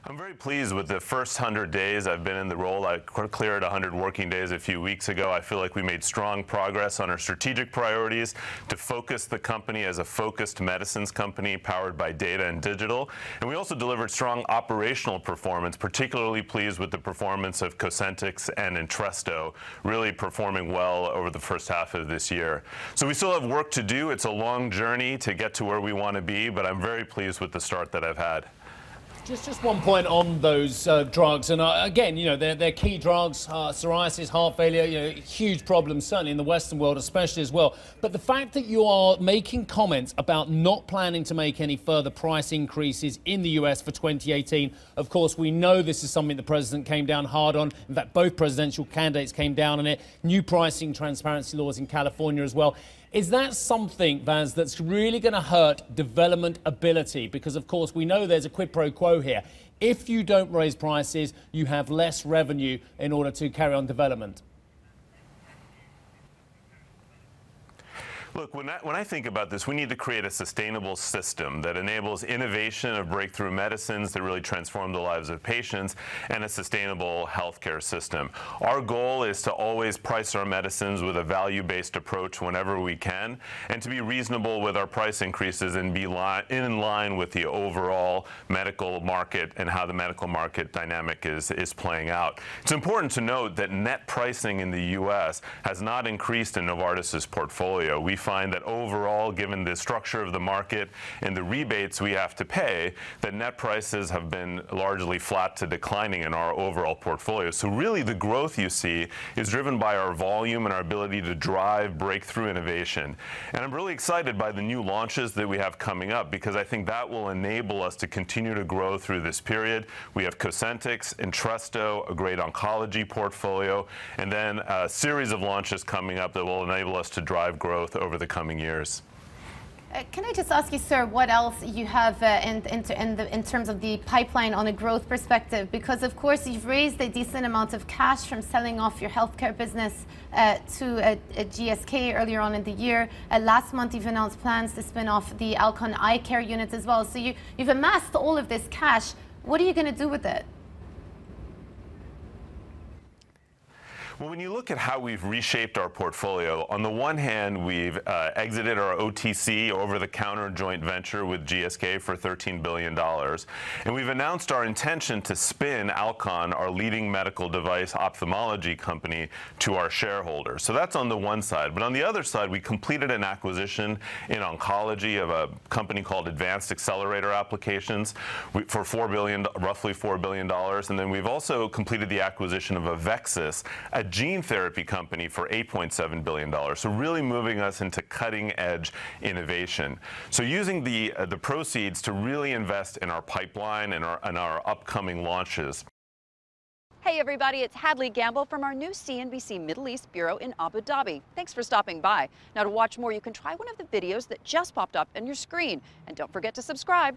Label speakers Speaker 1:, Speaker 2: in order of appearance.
Speaker 1: I'm very pleased with the first 100 days I've been in the role. I cleared 100 working days a few weeks ago. I feel like we made strong progress on our strategic priorities to focus the company as a focused medicines company powered by data and digital. And we also delivered strong operational performance, particularly pleased with the performance of Cosentyx and Entresto, really performing well over the first half of this year. So we still have work to do. It's a long journey to get to where we want to be, but I'm very pleased with the start that I've had.
Speaker 2: Just one point on those drugs, and again, they're key drugs, psoriasis, heart failure, huge problems, certainly in the Western world especially as well. But the fact that you are making comments about not planning to make any further price increases in the US for 2018, of course, we know this is something the president came down hard on. In fact, both presidential candidates came down on it. New pricing transparency laws in California as well. Is that something, Vas, that's really going to hurt development ability? Because, of course, we know there's a quid pro quo here. If you don't raise prices, you have less revenue in order to carry on development.
Speaker 1: Look, when I think about this, we need to create a sustainable system that enables innovation of breakthrough medicines that really transform the lives of patients and a sustainable healthcare system. Our goal is to always price our medicines with a value-based approach whenever we can, and to be reasonable with our price increases and be in line with the overall medical market and how the medical market dynamic is playing out. It's important to note that net pricing in the U.S. has not increased in Novartis's portfolio. We find that overall, given the structure of the market and the rebates we have to pay, that net prices have been largely flat to declining in our overall portfolio. So really the growth you see is driven by our volume and our ability to drive breakthrough innovation. And I'm really excited by the new launches that we have coming up, because I think that will enable us to continue to grow through this period. We have Cosentyx, Entresto, a great oncology portfolio, and then a series of launches coming up that will enable us to drive growth over the coming years.
Speaker 3: Can I just ask you, sir, what else you have in terms of the pipeline on a growth perspective? Because, of course, you've raised a decent amount of cash from selling off your healthcare business to GSK earlier on in the year. Last month, you've announced plans to spin off the Alcon eye care unit as well. So you've amassed all of this cash. What are you going to do with it?
Speaker 1: Well, when you look at how we've reshaped our portfolio, on the one hand, we've exited our OTC, over-the-counter joint venture with GSK for $13 billion. And we've announced our intention to spin Alcon, our leading medical device ophthalmology company, to our shareholders. So that's on the one side. But on the other side, we completed an acquisition in oncology of a company called Advanced Accelerator Applications for roughly $4 billion. And then we've also completed the acquisition of Avexis, a gene therapy company, for $8.7 billion. So really moving us into cutting-edge innovation. So using the proceeds to really invest in our pipeline and our upcoming launches.
Speaker 4: Hey everybody, it's Hadley Gamble from our new CNBC Middle East Bureau in Abu Dhabi. Thanks for stopping by. Now, to watch more, you can try one of the videos that just popped up on your screen. And don't forget to subscribe.